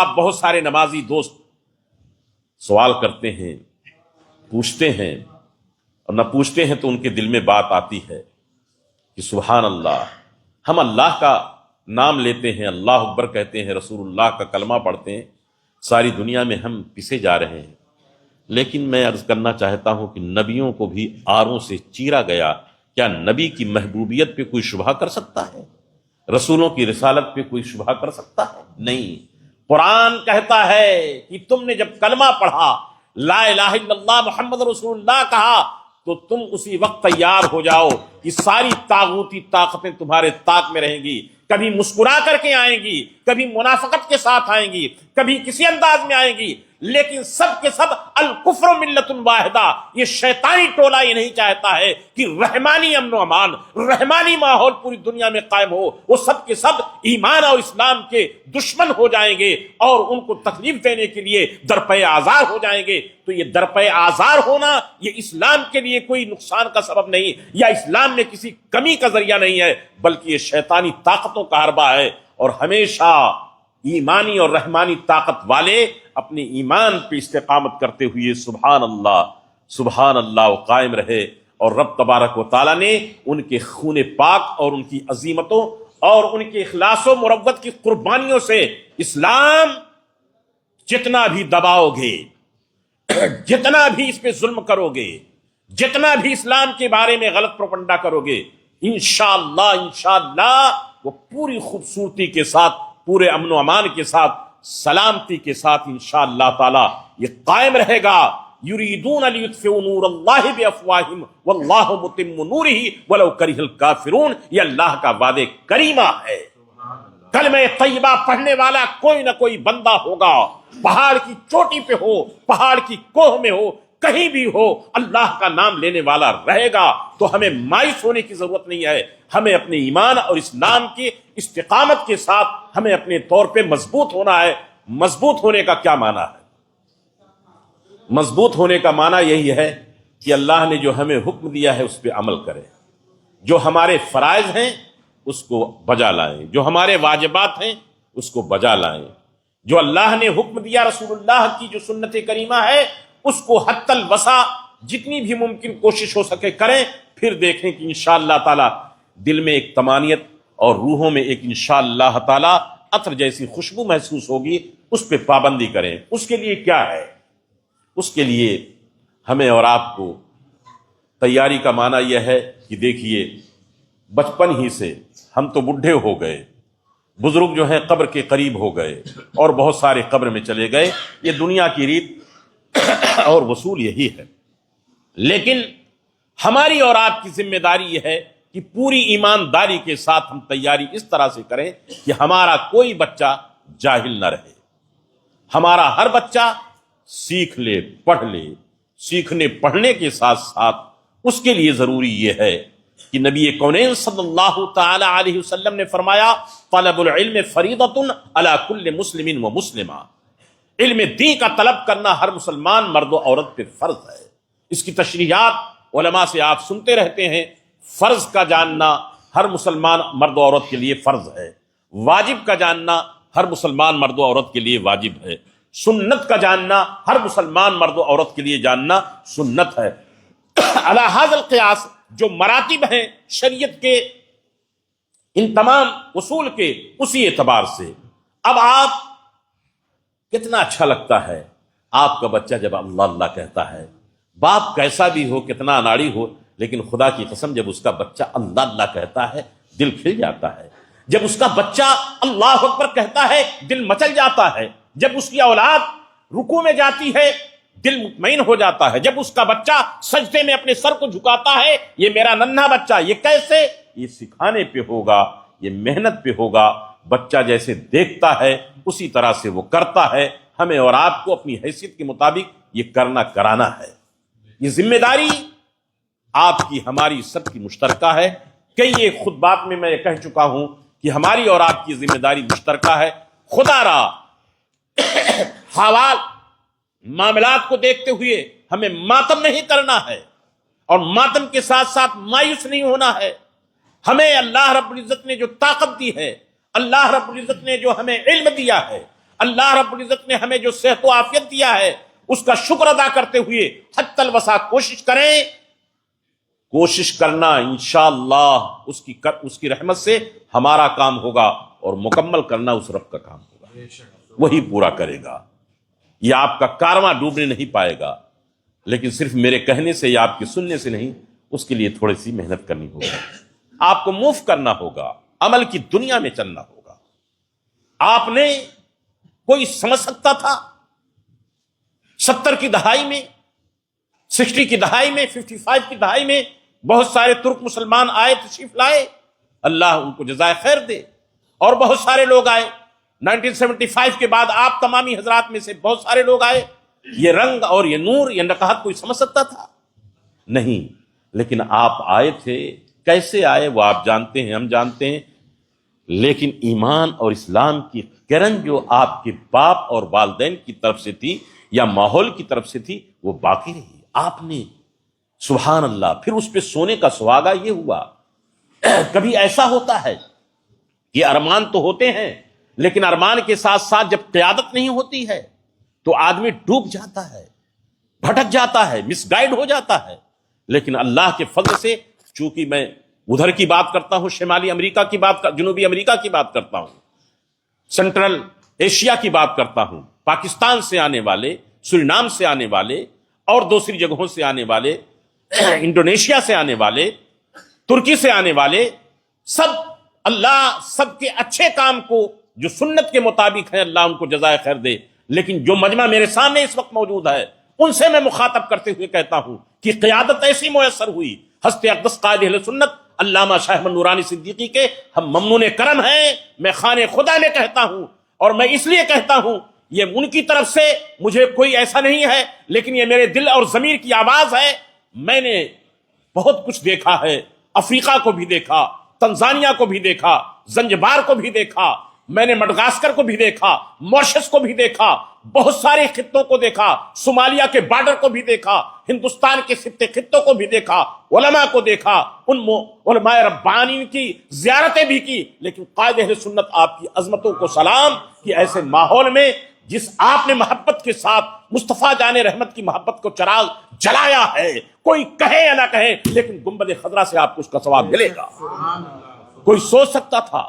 احباب، بہت سارے نمازی دوست سوال کرتے ہیں، پوچھتے ہیں، اور نہ پوچھتے ہیں تو ان کے دل میں بات آتی ہے کہ سبحان اللہ، ہم اللہ کا نام لیتے ہیں، اللہ اکبر کہتے ہیں، رسول اللہ کا کلمہ پڑھتے ہیں، ساری دنیا میں ہم پسے جا رہے ہیں، لیکن میں عرض کرنا چاہتا ہوں کہ نبیوں کو بھی آروں سے چیرا گیا۔ کیا نبی کی محبوبیت پہ کوئی شبہ کر سکتا ہے؟ رسولوں کی رسالت پہ کوئی شبہ کر سکتا ہے؟ نہیں۔ قرآن کہتا ہے کہ تم نے جب کلمہ پڑھا، لا الہ الا اللہ محمد رسول اللہ کہا، تو تم اسی وقت تیار ہو جاؤ کہ ساری طاغوتی طاقتیں تمہارے طاق میں رہیں گی، کبھی مسکرا کر کے آئیں گی، کبھی منافقت کے ساتھ آئیں گی، کبھی کسی انداز میں آئیں گی، لیکن سب کے سب الکفر ملت واحدہ۔ یہ شیطانی ٹولہ یہ نہیں چاہتا ہے کہ رحمانی امن و امان، رحمانی ماحول پوری دنیا میں قائم ہو، وہ سب کے سب ایمان اور اسلام کے دشمن ہو جائیں گے اور ان کو تکلیف دینے کے لیے درپے آزار ہو جائیں گے۔ تو یہ درپے آزار ہونا یہ اسلام کے لیے کوئی نقصان کا سبب نہیں، یا اسلام میں کسی کمی کا ذریعہ نہیں ہے، بلکہ یہ شیطانی طاقتوں کا حربہ ہے۔ اور ہمیشہ ایمانی اور رحمانی طاقت والے اپنے ایمان پہ استقامت کرتے ہوئے سبحان اللہ قائم رہے، اور رب تبارک و تعالیٰ نے ان کے خون پاک اور ان کی عظیمتوں اور ان کے اخلاص و مروت کی قربانیوں سے اسلام جتنا بھی دباؤ گے، جتنا بھی اس پہ ظلم کرو گے، جتنا بھی اسلام کے بارے میں غلط پروپنڈا کرو گے، انشاءاللہ وہ پوری خوبصورتی کے ساتھ، پورے امن و امان کے ساتھ، سلامتی کے ساتھ انشاءاللہ تعالی یہ قائم رہے گا۔ یریدون لیطفئوا نور اللہ بافواہہم واللہ متم نورہ ولو کرہ الکافرون۔ یہ اللہ کا وعدہ کریمہ ہے۔ کلمہ طیبہ پڑھنے والا کوئی نہ کوئی بندہ ہوگا، پہاڑ کی چوٹی پہ ہو، پہاڑ کی کوہ میں ہو، کہیں بھی ہو، اللہ کا نام لینے والا رہے گا۔ تو ہمیں مایوس ہونے کی ضرورت نہیں ہے، ہمیں اپنے ایمان اور اسلام کی استقامت کے ساتھ ہمیں اپنے طور پہ مضبوط ہونا ہے۔ مضبوط ہونے کا کیا معنی ہے؟ مضبوط ہونے کا معنی یہی ہے کہ اللہ نے جو ہمیں حکم دیا ہے اس پہ عمل کریں، جو ہمارے فرائض ہیں اس کو بجا لائیں، جو ہمارے واجبات ہیں اس کو بجا لائیں، جو اللہ نے حکم دیا، رسول اللہ کی جو سنت کریمہ ہے اس کو حتی الوسع جتنی بھی ممکن کوشش ہو سکے کریں۔ پھر دیکھیں کہ انشاءاللہ تعالی دل میں ایک طمانیت اور روحوں میں ایک انشاءاللہ تعالی عطر جیسی خوشبو محسوس ہوگی، اس پہ پابندی کریں۔ اس کے لیے کیا ہے؟ اس کے لیے ہمیں اور آپ کو تیاری کا معنی یہ ہے کہ دیکھیے، بچپن ہی سے ہم تو بڈھے ہو گئے، بزرگ جو ہیں قبر کے قریب ہو گئے، اور بہت سارے قبر میں چلے گئے، یہ دنیا کی ریت اور وصول یہی ہے۔ لیکن ہماری اور آپ کی ذمہ داری یہ ہے کہ پوری ایمانداری کے ساتھ ہم تیاری اس طرح سے کریں کہ ہمارا کوئی بچہ جاہل نہ رہے، ہمارا ہر بچہ سیکھ لے، پڑھ لے۔ سیکھنے پڑھنے کے ساتھ ساتھ اس کے لیے ضروری یہ ہے کہ نبی کونین صلی اللہ تعالی علیہ وسلم نے فرمایا، طلب العلم فریضۃ علی کل مسلم و مسلمہ۔ علم دین کا طلب کرنا ہر مسلمان مرد و عورت پہ فرض ہے۔ اس کی تشریحات علماء سے آپ سنتے رہتے ہیں۔ فرض کا جاننا ہر مسلمان مرد و عورت کے لیے فرض ہے، واجب کا جاننا ہر مسلمان مرد و عورت کے لیے واجب ہے، سنت کا جاننا ہر مسلمان مرد و عورت کے لیے جاننا سنت ہے۔ علی ھذا القیاس جو مراتب ہیں شریعت کے ان تمام اصول کے، اسی اعتبار سے اب آپ کتنا اچھا لگتا ہے آپ کا بچہ جب اللہ اللہ کہتا ہے، باپ کیسا بھی ہو، کتنا اناڑی ہو، لیکن خدا کی قسم جب اس کا بچہ اللہ اللہ کہتا ہے دل کھل جاتا ہے۔ جب اس کا بچہ اللہ اکبر کہتا ہے دل مچل جاتا ہے۔ جب اس کی اولاد رکوع میں جاتی ہے دل مطمئن ہو جاتا ہے۔ جب اس کا بچہ سجدے میں اپنے سر کو جھکاتا ہے، یہ میرا ننھا بچہ، یہ کیسے؟ یہ سکھانے پہ ہوگا، یہ محنت پہ ہوگا۔ بچہ جیسے دیکھتا ہے اسی طرح سے وہ کرتا ہے۔ ہمیں اور آپ کو اپنی حیثیت کے مطابق یہ کرنا کرانا ہے۔ یہ ذمہ داری آپ کی، ہماری سب کی مشترکہ ہے۔ کئی ایک خطبات میں یہ کہہ چکا ہوں کہ ہماری اور آپ کی ذمہ داری مشترکہ ہے۔ خدا را حوال معاملات کو دیکھتے ہوئے ہمیں ماتم نہیں کرنا ہے، اور ماتم کے ساتھ ساتھ مایوس نہیں ہونا ہے۔ ہمیں اللہ رب العزت نے جو طاقت دی ہے، اللہ رب العزت نے جو ہمیں علم دیا ہے، اللہ رب العزت نے ہمیں جو صحت و عافیت دیا ہے اس کا شکر ادا کرتے ہوئے حتی الوسع کوشش کریں. کوشش کرنا انشاءاللہ اس کی رحمت سے ہمارا کام ہوگا اور مکمل کرنا اس رب کا کام ہوگا, وہی پورا کرے گا. یہ آپ کا کارواں ڈوبنے نہیں پائے گا, لیکن صرف میرے کہنے سے یا آپ کے سننے سے نہیں, اس کے لیے تھوڑی سی محنت کرنی ہوگی. آپ کو موو کرنا ہوگا, عمل کی دنیا میں چلنا ہوگا. آپ نے کوئی سمجھ سکتا تھا 70 کی دہائی میں, 60 کی دہائی میں, 55 کی دہائی میں بہت سارے ترک مسلمان آئے, تشریف لائے, اللہ ان کو جزائے خیر دے, اور بہت سارے لوگ آئے. 1975 کے بعد آپ تمامی حضرات میں سے بہت سارے لوگ آئے. یہ رنگ اور یہ نور, یہ نقاہت کوئی سمجھ سکتا تھا؟ نہیں. لیکن آپ آئے تھے, کیسے آئے وہ آپ جانتے ہیں, ہم جانتے ہیں. لیکن ایمان اور اسلام کی کرن جو آپ کے باپ اور والدین کی طرف سے تھی یا ماحول کی طرف سے تھی, وہ باقی رہی. آپ نے سبحان اللہ, پھر اس پہ سونے کا سہاگا یہ ہوا. کبھی ایسا ہوتا ہے کہ ارمان تو ہوتے ہیں, لیکن ارمان کے ساتھ ساتھ جب قیادت نہیں ہوتی ہے تو آدمی ڈوب جاتا ہے, بھٹک جاتا ہے, مس گائیڈ ہو جاتا ہے. لیکن اللہ کے فضل سے, چونکہ میں ادھر کی بات کرتا ہوں, شمالی امریکہ کی بات, جنوبی امریکہ کی بات کرتا ہوں, سینٹرل ایشیا کی بات کرتا ہوں, پاکستان سے آنے والے, سورینام سے آنے والے, اور دوسری جگہوں سے آنے والے, انڈونیشیا سے آنے والے, ترکی سے آنے والے, سب اللہ سب کے اچھے کام کو جو سنت کے مطابق ہیں اللہ ان کو جزائے خیر دے. لیکن جو مجمع میرے سامنے اس وقت موجود ہے, ان سے میں مخاطب کرتے ہوئے کہتا ہوں کہ قیادت ایسی میسر ہوئی, ہست اقدس قائد اہل سنت علامہ شاہ احمد نورانی صدیقی کے ہم ممنون کرم ہیں. میں خانے خدا میں کہتا ہوں, اور میں اس لیے کہتا ہوں, یہ ان کی طرف سے مجھے کوئی ایسا نہیں ہے, لیکن یہ میرے دل اور ضمیر کی آواز ہے. میں نے بہت کچھ دیکھا ہے, افریقہ کو بھی دیکھا, تنزانیہ کو بھی دیکھا, زنجبار کو بھی دیکھا, میں نے مڈغاسکر کو بھی دیکھا, ماریشس کو بھی دیکھا, بہت سارے خطوں کو دیکھا, صومالیہ کے بارڈر کو بھی دیکھا, ہندوستان کے خطوں کو بھی دیکھا, علماء کو دیکھا, ان علماء ربانی کی زیارتیں بھی کی. لیکن قائد اہل سنت آپ کی عظمتوں کو سلام کہ ایسے ماحول میں جس آپ نے محبت کے ساتھ مصطفیٰ جان رحمت کی محبت کو چراغ جلایا ہے, کوئی کہے یا نہ کہے, لیکن گنبد خضرا سے آپ کو اس کا ثواب ملے گا. کوئی سوچ سکتا تھا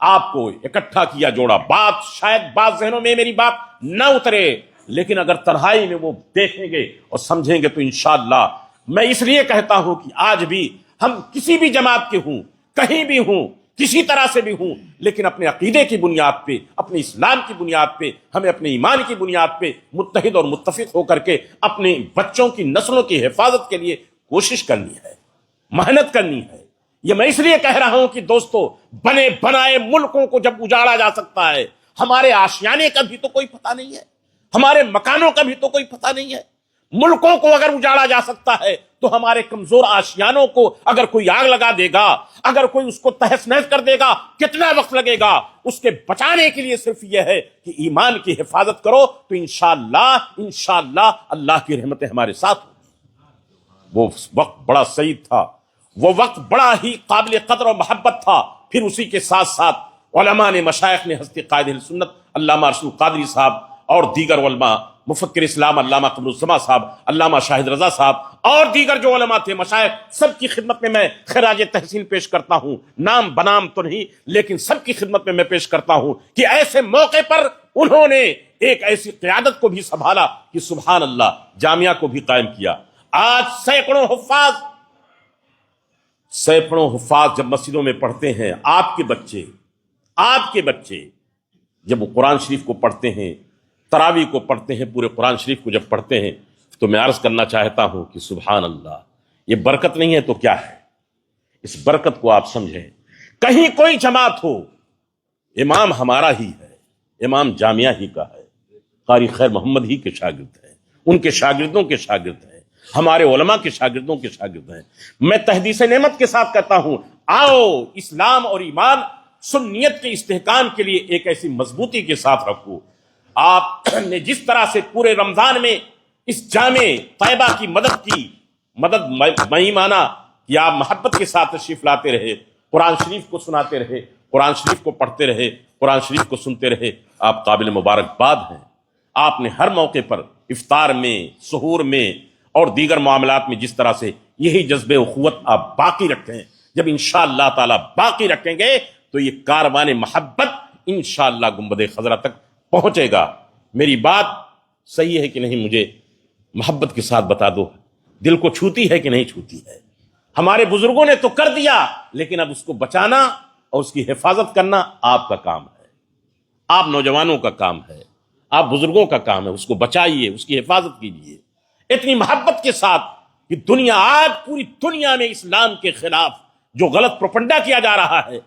آپ کو اکٹھا کیا جوڑا, بات شاید بعض ذہنوں میں میری بات نہ اترے, لیکن اگر تنہائی میں وہ دیکھیں گے اور سمجھیں گے تو انشاءاللہ. میں اس لیے کہتا ہوں کہ آج بھی ہم کسی بھی جماعت کے ہوں, کہیں بھی ہوں, کسی طرح سے بھی ہوں, لیکن اپنے عقیدے کی بنیاد پہ, اپنے اسلام کی بنیاد پہ, ہمیں اپنے ایمان کی بنیاد پہ متحد اور متفق ہو کر کے اپنے بچوں کی نسلوں کی حفاظت کے لیے کوشش کرنی ہے, محنت کرنی ہے. یہ میں اس لیے کہہ رہا ہوں کہ دوستو, بنے بنائے ملکوں کو جب اجاڑا جا سکتا ہے, ہمارے آشیانے کا بھی تو کوئی پتہ نہیں ہے, ہمارے مکانوں کا بھی تو کوئی پتہ نہیں ہے. ملکوں کو اگر اجاڑا جا سکتا ہے تو ہمارے کمزور آشیانوں کو اگر کوئی آگ لگا دے گا, اگر کوئی اس کو تہس نہس کر دے گا, کتنا وقت لگے گا. اس کے بچانے کے لیے صرف یہ ہے کہ ایمان کی حفاظت کرو, تو انشاءاللہ اللہ کی رحمتیں ہمارے ساتھ ہوں. وہ وقت بڑا سعید تھا, وہ وقت بڑا ہی قابل قدر و محبت تھا. پھر اسی کے ساتھ ساتھ علماء نے, مشائخ نے, ہستی قائد اہل سنت علامہ رسول قادری صاحب اور دیگر علماء, مفکر اسلام علامہ قمر الزما صاحب, علامہ شاہد رضا صاحب اور دیگر جو علماء تھے, مشائخ, سب کی خدمت میں میں خراج تحسین پیش کرتا ہوں. نام بنام تو نہیں, لیکن سب کی خدمت میں پیش کرتا ہوں کہ ایسے موقع پر انہوں نے ایک ایسی قیادت کو بھی سنبھالا کہ سبحان اللہ, جامعہ کو بھی قائم کیا. آج سینکڑوں حفاظ جب مسجدوں میں پڑھتے ہیں, آپ کے بچے جب وہ قرآن شریف کو پڑھتے ہیں, تراویح کو پڑھتے ہیں, پورے قرآن شریف کو جب پڑھتے ہیں, تو میں عرض کرنا چاہتا ہوں کہ سبحان اللہ, یہ برکت نہیں ہے تو کیا ہے؟ اس برکت کو آپ سمجھیں. کہیں کوئی جماعت ہو, امام ہمارا ہی ہے, امام جامعہ ہی کا ہے, قاری خیر محمد ہی کے شاگرد ہیں, ان کے شاگردوں کے شاگرد ہیں, ہمارے علماء کے شاگردوں کے شاگرد ہیں. میں تحدیث نعمت کے ساتھ کہتا ہوں, آؤ اسلام اور ایمان سنیت کے استحکام کے لیے ایک ایسی مضبوطی کے ساتھ رکھو. آپ نے جس طرح سے پورے رمضان میں اس جامع طیبہ کی مدد مہیمانہ, یا محبت کے ساتھ تشریف لاتے رہے, قرآن شریف کو سناتے رہے, قرآن شریف کو پڑھتے رہے، قرآن شریف کو سنتے رہے، آپ قابل مبارکباد ہیں۔ آپ نے ہر موقع پر افطار میں، سحور میں اور دیگر معاملات میں جس طرح سے یہی جذبے اخوت آپ باقی رکھیں، جب انشاءاللہ تعالی باقی رکھیں گے تو یہ کاروان محبت انشاءاللہ گنبد خضرا تک پہنچے گا۔ میری بات صحیح ہے کہ نہیں؟ مجھے محبت کے ساتھ بتا دو، دل کو چھوتی ہے کہ نہیں چھوتی ہے؟ ہمارے بزرگوں نے تو کر دیا، لیکن اب اس کو بچانا اور اس کی حفاظت کرنا آپ کا کام ہے، آپ نوجوانوں کا کام ہے، آپ بزرگوں کا کام ہے۔ اس کو بچائیے، اس کی حفاظت کیجیے اتنی محبت کے ساتھ کہ دنیا آج پوری دنیا میں اسلام کے خلاف جو غلط پروپنڈا کیا جا رہا ہے،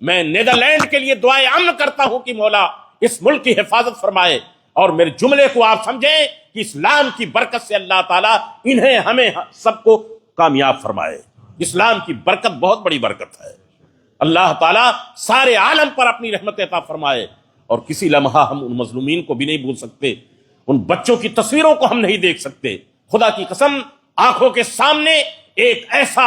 میں نیدرلینڈ کے لیے دعائے امن کرتا ہوں کہ مولا اس ملک کی حفاظت فرمائے، اور میرے جملے کو آپ سمجھیں کہ اسلام کی برکت سے اللہ تعالیٰ انہیں ہمیں سب کو کامیاب فرمائے۔ اسلام کی برکت بہت بڑی برکت ہے، اللہ تعالیٰ سارے عالم پر اپنی رحمت عطا فرمائے، اور کسی لمحہ ہم ان مظلومین کو بھی نہیں بھول سکتے، ان بچوں کی تصویروں کو ہم نہیں دیکھ سکتے۔ خدا کی قسم آنکھوں کے سامنے ایک ایسا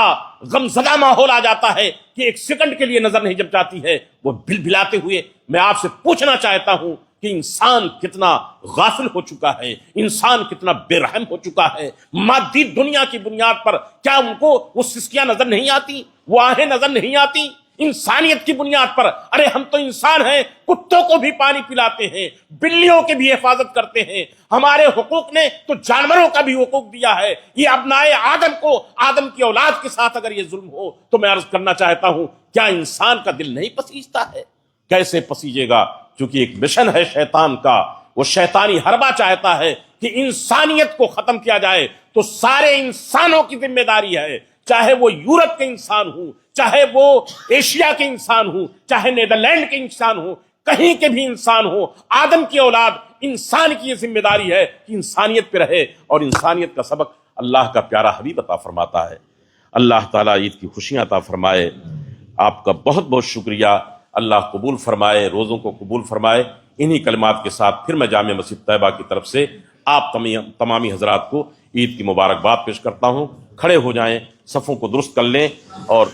غمزدہ ماحول آ جاتا ہے کہ ایک سیکنڈ کے لیے نظر نہیں جب جاتی ہے وہ بل بلاتے ہوئے۔ میں آپ سے پوچھنا چاہتا ہوں کہ انسان کتنا غافل ہو چکا ہے، انسان کتنا بے رحم ہو چکا ہے۔ مادی دنیا کی بنیاد پر کیا ان کو وہ سسکیاں نظر نہیں آتی، وہ آہیں نظر نہیں آتی؟ انسانیت کی بنیاد پر ارے ہم تو انسان ہیں، کتوں کو بھی پانی پلاتے ہیں، بلیوں کی بھی حفاظت کرتے ہیں، ہمارے حقوق نے تو جانوروں کا بھی حقوق دیا ہے۔ یہ ابنائے آدم کو، آدم کی اولاد کے ساتھ اگر یہ ظلم ہو تو میں عرض کرنا چاہتا ہوں کیا انسان کا دل نہیں پسیجتا ہے؟ کیسے پسیجے گا؟ کیونکہ ایک مشن ہے شیطان کا، وہ شیطانی حربہ چاہتا ہے کہ انسانیت کو ختم کیا جائے، تو سارے انسانوں کی ذمہ داری ہے، چاہے وہ یورپ کے انسان ہوں، چاہے وہ ایشیا کے انسان ہوں، چاہے نیدرلینڈ کے انسان ہوں، کہیں کے بھی انسان ہوں، آدم کی اولاد، انسان کی یہ ذمہ داری ہے کہ انسانیت پہ رہے، اور انسانیت کا سبق اللہ کا پیارا حبیب عطا فرماتا ہے۔ اللہ تعالیٰ عید کی خوشیاں عطا فرمائے۔ آپ کا بہت بہت شکریہ، اللہ قبول فرمائے، روزوں کو قبول فرمائے۔ انہی کلمات کے ساتھ پھر میں جامع مسجد طیبہ کی طرف سے آپ تمامی حضرات کو عید کی مبارکباد پیش کرتا ہوں۔ کھڑے ہو جائیں، صفوں کو درست کر لیں، اور